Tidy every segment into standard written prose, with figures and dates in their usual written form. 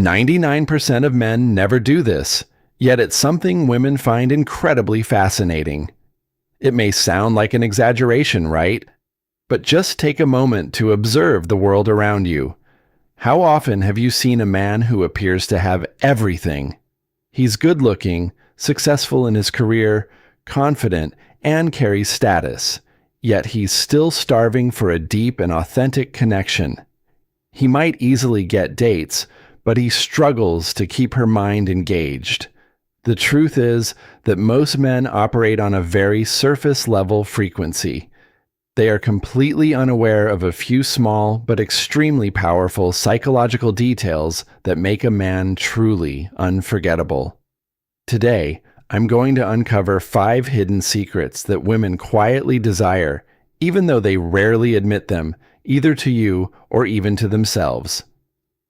99% of men never do this, yet it's something women find incredibly fascinating. It may sound like an exaggeration, right? But just take a moment to observe the world around you. How often have you seen a man who appears to have everything? He's good-looking, successful in his career, confident, and carries status, yet he's still starving for a deep and authentic connection. He might easily get dates, but he struggles to keep her mind engaged. The truth is that most men operate on a very surface-level frequency. They are completely unaware of a few small but extremely powerful psychological details that make a man truly unforgettable. Today, I'm going to uncover 5 hidden secrets that women quietly desire, even though they rarely admit them, either to you or even to themselves.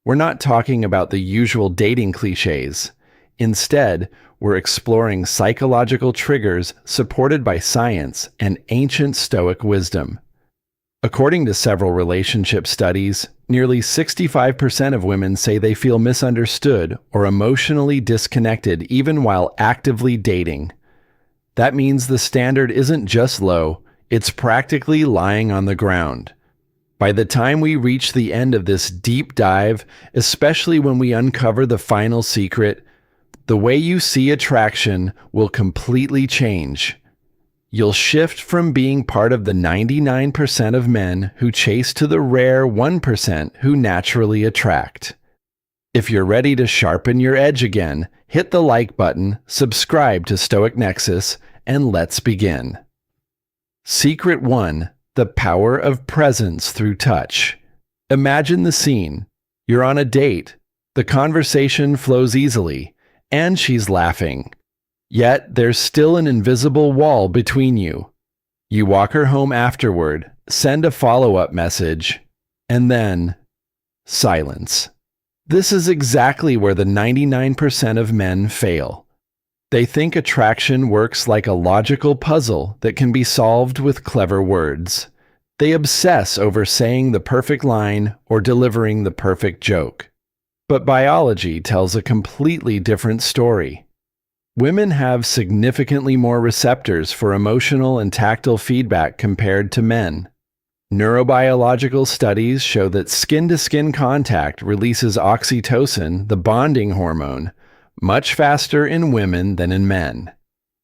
We're not talking about the usual dating cliches. Instead, we're exploring psychological triggers supported by science and ancient Stoic wisdom. According to several relationship studies, nearly 65% of women say they feel misunderstood or emotionally disconnected even while actively dating. That means the standard isn't just low, it's practically lying on the ground. By the time we reach the end of this deep dive, especially when we uncover the final secret, the way you see attraction will completely change. You'll shift from being part of the 99% of men who chase to the rare 1% who naturally attract. If you're ready to sharpen your edge again, hit the like button, subscribe to Stoic Nexus, and let's begin. Secret 1. The power of presence through touch. Imagine the scene. You're on a date. The conversation flows easily, and she's laughing. Yet there's still an invisible wall between you. You walk her home afterward, send a follow-up message, and then silence. This is exactly where the 99% of men fail. They think attraction works like a logical puzzle that can be solved with clever words. They obsess over saying the perfect line or delivering the perfect joke. But biology tells a completely different story. Women have significantly more receptors for emotional and tactile feedback compared to men. Neurobiological studies show that skin-to-skin contact releases oxytocin, the bonding hormone, much faster in women than in men.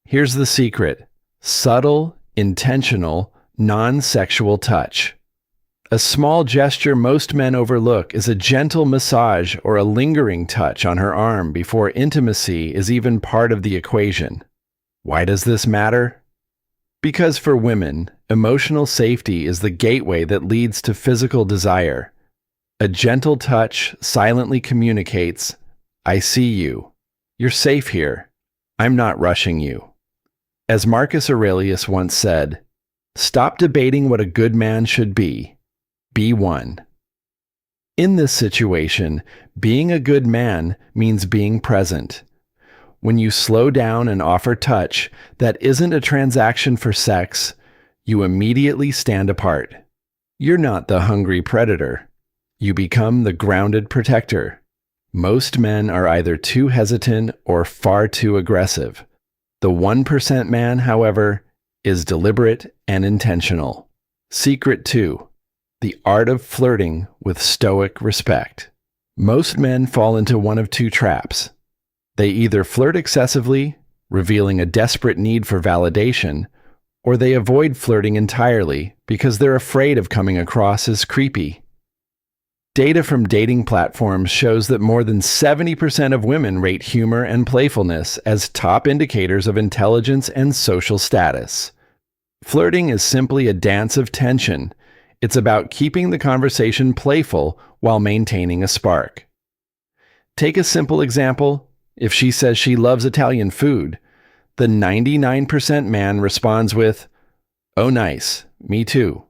Here's the secret: subtle, intentional, non-sexual touch. A small gesture most men overlook is a gentle massage or a lingering touch on her arm before intimacy is even part of the equation. Why does this matter? Because for women, emotional safety is the gateway that leads to physical desire. A gentle touch silently communicates, "I see you. You're safe here. I'm not rushing you." As Marcus Aurelius once said, "Stop debating what a good man should be. Be one." In this situation, being a good man means being present. When you slow down and offer touch that isn't a transaction for sex, you immediately stand apart. You're not the hungry predator. You become the grounded protector. Most men are either too hesitant or far too aggressive. The 1% man, however, is deliberate and intentional. Secret 2. The art of flirting with stoic respect. Most men fall into one of 2 traps. They either flirt excessively, revealing a desperate need for validation, or they avoid flirting entirely because they're afraid of coming across as creepy. Data from dating platforms shows that more than 70% of women rate humor and playfulness as top indicators of intelligence and social status. Flirting is simply a dance of tension. It's about keeping the conversation playful while maintaining a spark. Take a simple example. If she says she loves Italian food, the 99% man responds with, "Oh nice, me too."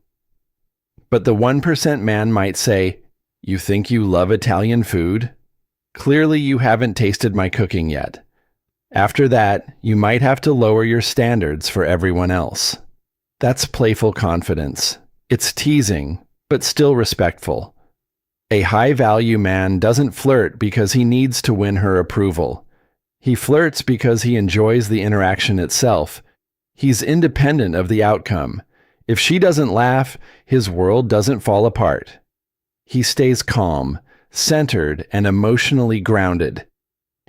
But the 1% man might say, "You think you love Italian food? Clearly you haven't tasted my cooking yet." After that, you might have to lower your standards for everyone else. That's playful confidence. It's teasing, but still respectful. A high-value man doesn't flirt because he needs to win her approval. He flirts because he enjoys the interaction itself. He's independent of the outcome. If she doesn't laugh, his world doesn't fall apart. He stays calm, centered, and emotionally grounded.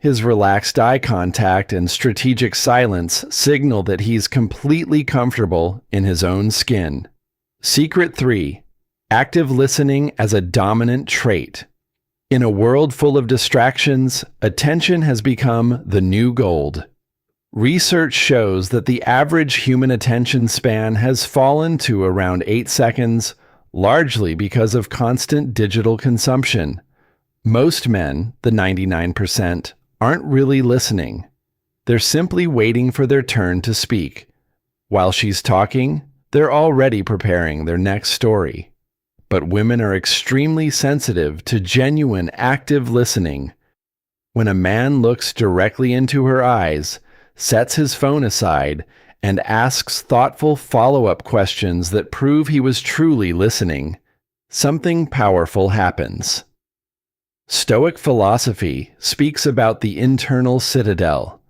His relaxed eye contact and strategic silence signal that he's completely comfortable in his own skin. Secret 3. Active listening as a dominant trait. In a world full of distractions, attention has become the new gold. Research shows that the average human attention span has fallen to around 8 seconds, largely because of constant digital consumption. Most men, the 99%, aren't really listening. They're simply waiting for their turn to speak. While she's talking, they're already preparing their next story. But women are extremely sensitive to genuine active listening. When a man looks directly into her eyes, sets his phone aside, and asks thoughtful follow-up questions that prove he was truly listening, something powerful happens. Stoic philosophy speaks about the internal citadel.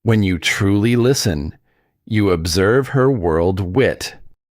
When you truly listen, you observe her world wit